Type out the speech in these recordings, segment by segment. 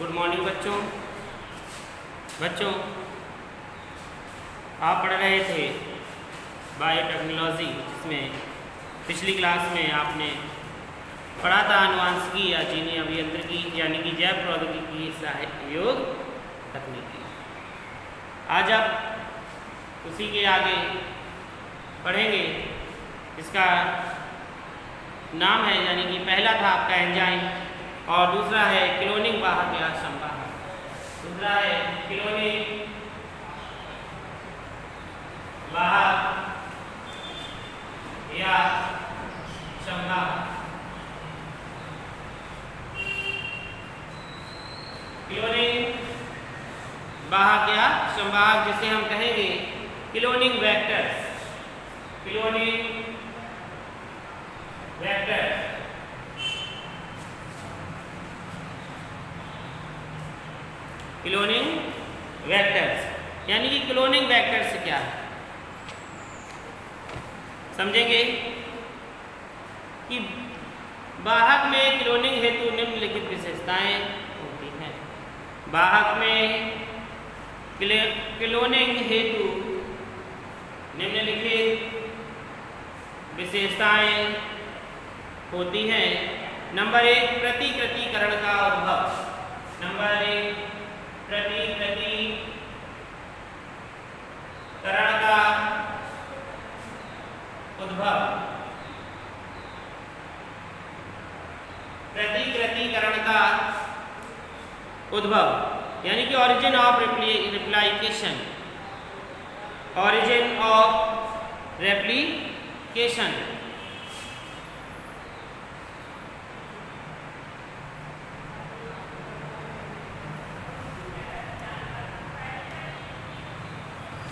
Good morning बच्चों आप पढ़ रहे थे बायोटेक्नोलॉजी, जिसमें पिछली क्लास में आपने पढ़ा था आनुवांशिकी या चीनी अभियांत्रिकी यानी कि जैव प्रौद्योगिकी की सहयोग तकनीकी। आज आप उसी के आगे पढ़ेंगे। इसका नाम है, यानी कि पहला था आपका एंजाइम और दूसरा है क्लोनिंग वाहक या संवाहक। दूसरा है क्लोनिंग वाहक या संवाहक। क्लोनिंग वाहक या संवाहक जिसे हम कहेंगे cloning vectors. Cloning vectors cloning vectors यानी कि क्लोनिंग वेक्टर्स क्या है समझेंगे कि वाहक में क्लोनिंग हेतु निम्नलिखित विशेषताएं होती हैं। वाहक में क्लोनिंग हेतु निम्नलिखित विशेषताएं होती हैं। नंबर 1, प्रतिकृतिकरण का उद्भव। नंबर 1, प्रतिकृतिकरण का उद्भव। प्रतिकृतिकरण का उद्भव यानी कि origin of replication. Origin of replication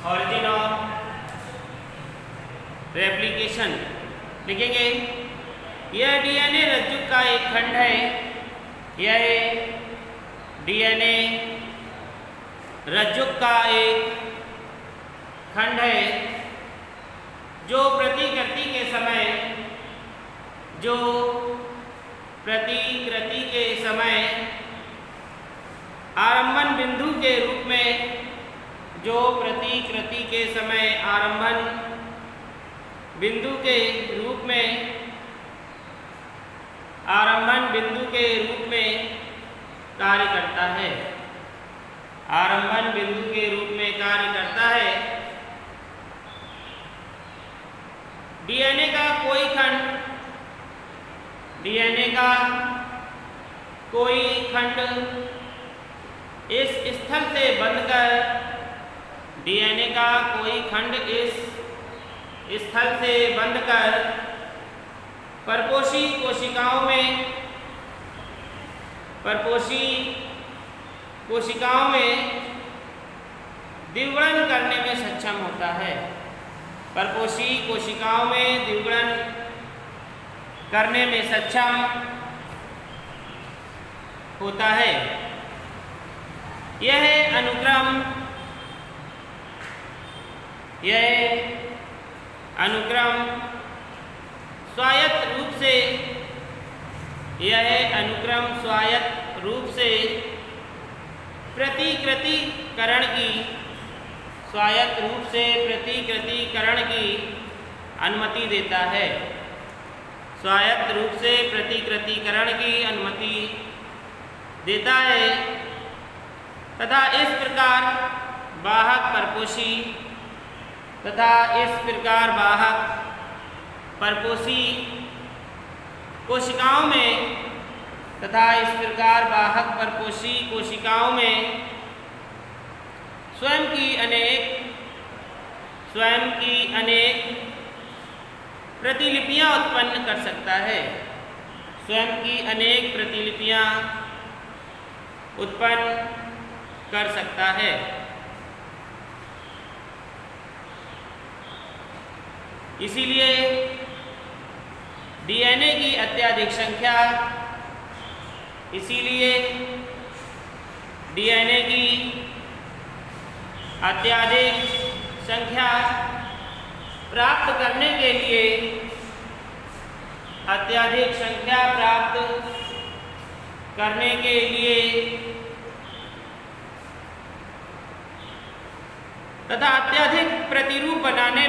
origin of replication लिखेंगे। यह डीएनए रज्जु का एक खंड है। यह डीएनए रज्जु का एक खंड है जो प्रतिकृति के समय आरंभन बिंदु के रूप में आरंभन बिंदु के रूप में कार्य करता है। आरंभन बिंदु के रूप में कार्य करता है। डीएनए का कोई खंड इस स्थल से बंधकर परपोषी कोशिकाओं में द्विगुणन करने में सक्षम होता है। परपोषी कोशिकाओं में द्विगुणन करने में सक्षम होता है। यह अनुक्रम स्वायत्त रूप से प्रतिकृतिकरण की अनुमति देता है। स्वायत्त रूप से प्रतिकृतिकरण की अनुमति देता है तथा इस प्रकार वाहक परपोषी कोशिकाओं में स्वयं की अनेक प्रतिलिपियां उत्पन्न कर सकता है। स्वयं की अनेक प्रतिलिपियां उत्पन्न कर सकता है। इसीलिए डीएनए की अत्यधिक संख्या प्राप्त करने के लिए अत्यधिक संख्या प्राप्त करने के लिए तथा अत्यधिक प्रतिरूप बनाने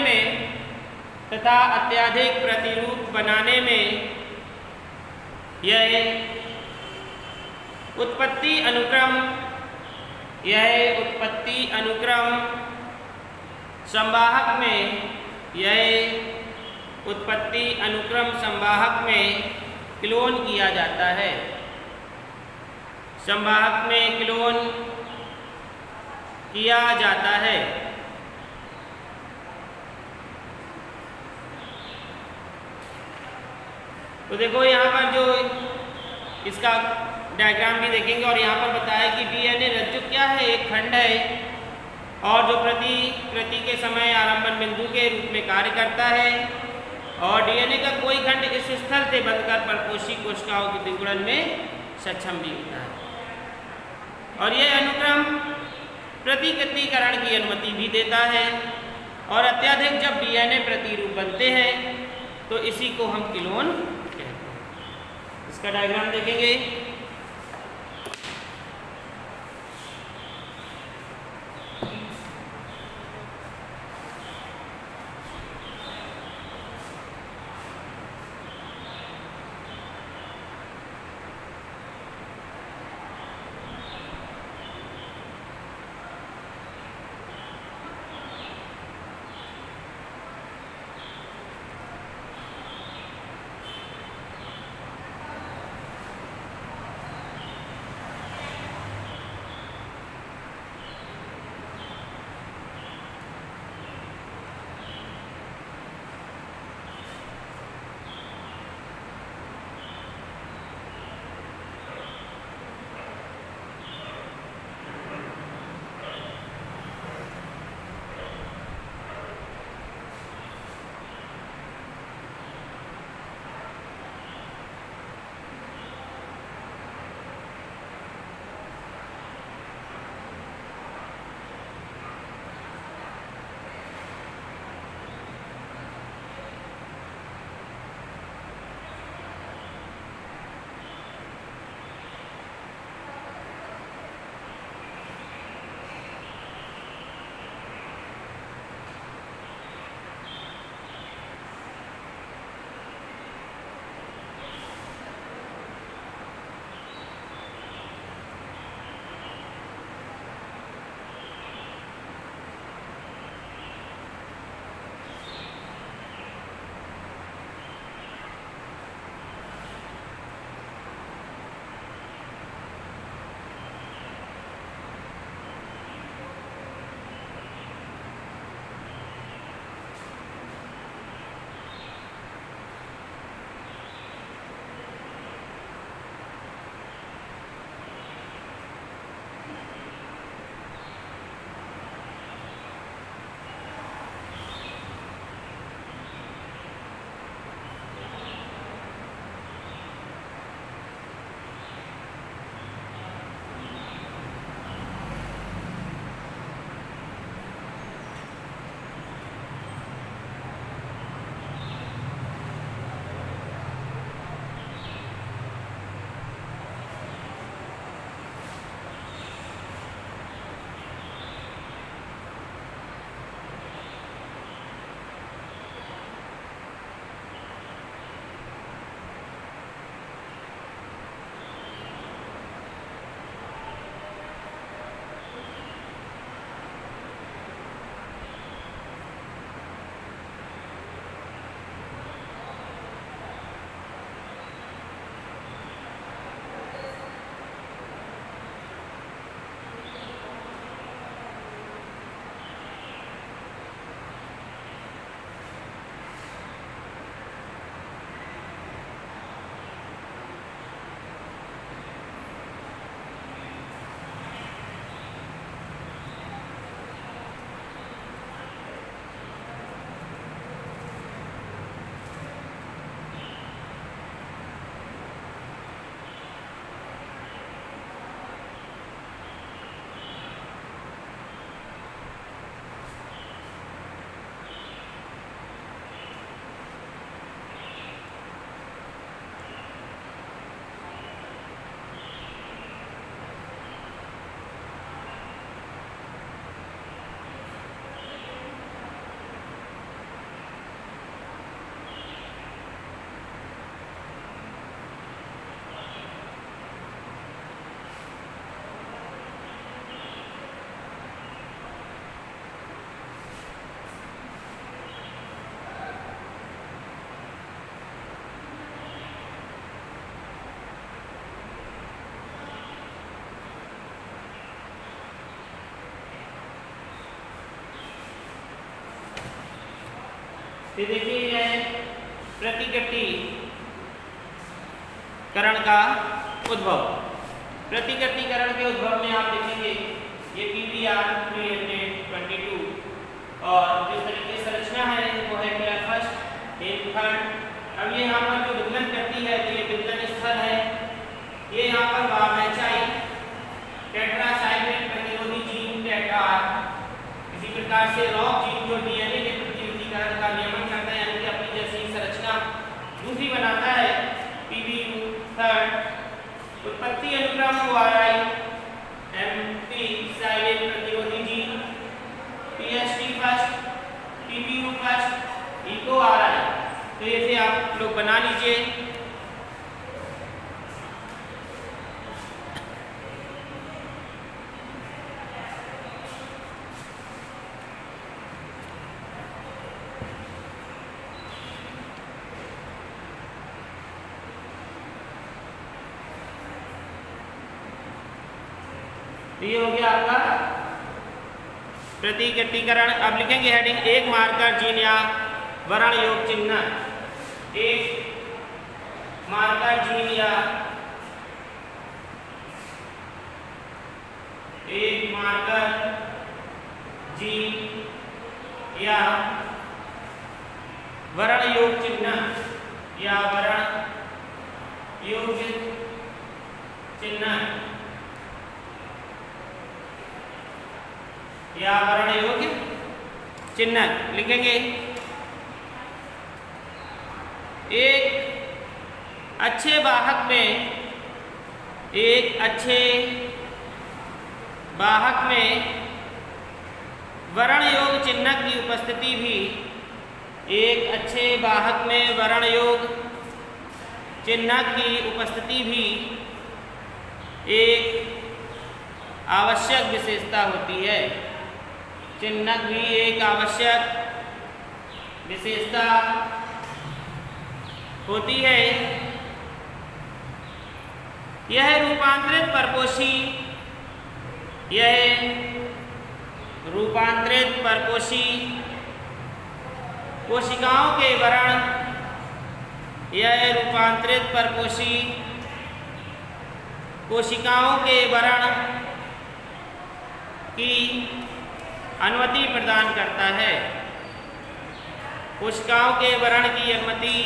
में यह उत्पत्ति अनुक्रम संवाहक में क्लोन किया जाता है। तो देखो यहाँ पर जो इसका डायग्राम भी देखेंगे और यहाँ पर बताया कि डीएनए रज्जु क्या है, एक खंड है और जो प्रति के समय आरंभन बिंदु के रूप में कार्य करता है और डीएनए का कोई खंड इस स्थल से बनकर परपोषी कोशिकाओं के द्विगुणन में सक्षम भी होता है और यह अनुक्रम प्रतिकृतिकरण की अनुमति भी देता है और अत्यधिक जब डीएनए प्रतिरूप बनते हैं तो इसी को हम क्लोन कहते हैं। इसका डायग्राम देखेंगे। फिर देखिए यह प्रतिकर्तीकरण का उद्भव। प्रतिकर्तीकरण के उद्भव में आप देखेंगे ये PBR 322 और जिस तरीके से संरचना है वो है फर्स्ट हिमखंड। अब ये यहाँ पर जो विघलन करती है तो ये विघलन स्थल है। ये यहाँ पर बारहचाई टेट्रासाइक्लिन प्रतिरोधी जीन टेट्रार। इसी प्रकार से रॉक जीन जो DNA के प्रतियुक्तिकरण का नियमन करता है यानी कि अपनी जैसी संरचना दूसरी बनाता है। PBU थर्ड उत्पत्ति अनुक्रम ORI MP साइलेंट प्रतिरोधी gene PST first PBU first eco RI। तो ये से आप लोग बना लीजिए। तो ये हो गया आपका प्रतिकर्तीकरण। अब लिखेंगे हेडिंग एक मार्कर जीन या वर्ण योग चिन्ह। एक मार्कर जीन या वर्ण योग चिन्ह या वर्ण योग चिन्ह या वर्ण योग चिन्ह लिखेंगे। एक अच्छे वाहक में वर्ण योग चिन्ह की उपस्थिति भी एक अच्छे वाहक में वर्ण योग चिन्ह की उपस्थिति भी एक आवश्यक विशेषता होती है। चिन्हक भी एक आवश्यक विशेषता होती है। यह रूपांतरित परपोषी कोशिकाओं के वर्ण की अनुमति प्रदान करता है। कोशिकाओं के वर्ण की अनुमति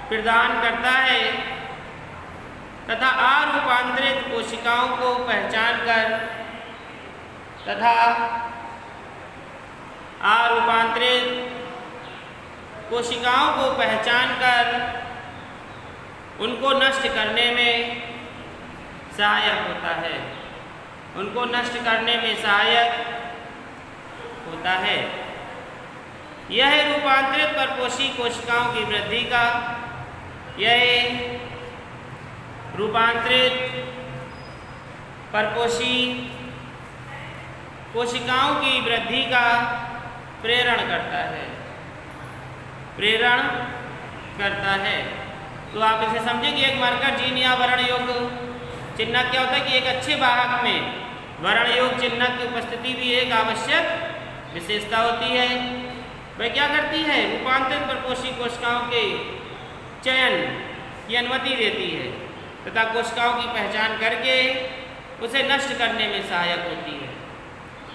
प्रदान करता है तथा अरूपांतरित कोशिकाओं को पहचान कर उनको नष्ट करने में सहायक होता है। यह रूपांतरित परपोषी कोशिकाओं की वृद्धि का प्रेरण करता है। तो आप इसे समझें कि एक मार्कर जीन या वर्ण योग चिन्ह क्या होता है कि एक अच्छे वाहक में वर्ण योग चिन्ह की उपस्थिति भी एक आवश्यक विशेषता होती है। वह क्या करती है? रूपांतरित परपोषी कोशिकाओं के चयन की अनुमति देती है तथा कोशिकाओं की पहचान करके उसे नष्ट करने में सहायक होती है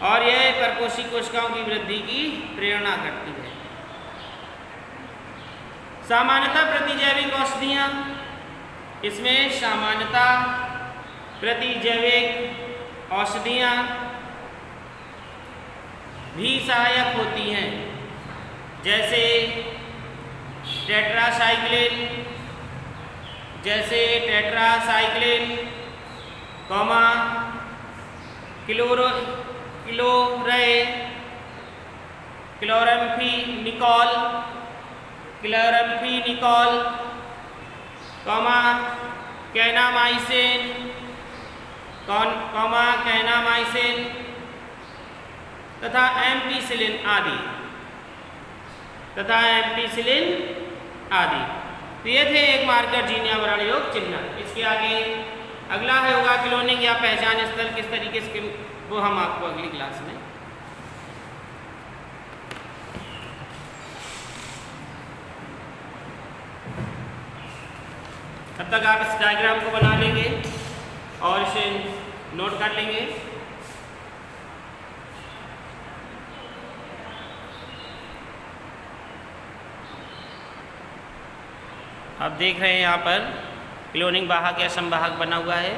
और यह परपोषी कोशिकाओं की वृद्धि की प्रेरणा करती है। सामान्यतः प्रतिजैविक औषधियाँ, इसमें सामान्यतः प्रतिजैविक औषधियाँ भी सहायक होती हैं, जैसे टेट्रासाइक्लिन, क्लोरम्फेनिकोल, कैनामाइसिन तथा एम्पिसिलिन आदि। तो ये थे एक मार्कर जीन या वर्ण योग चिन्ह। इसके आगे अगला है होगा क्लोनिंग या पहचान स्थल, किस तरीके से वो हम आपको अगली क्लास में तब तक आप इस डायग्राम को बना लेंगे और इसे नोट कर लेंगे। आप देख रहे हैं यहाँ पर क्लोनिंग वाहक या संवाहक बना हुआ है।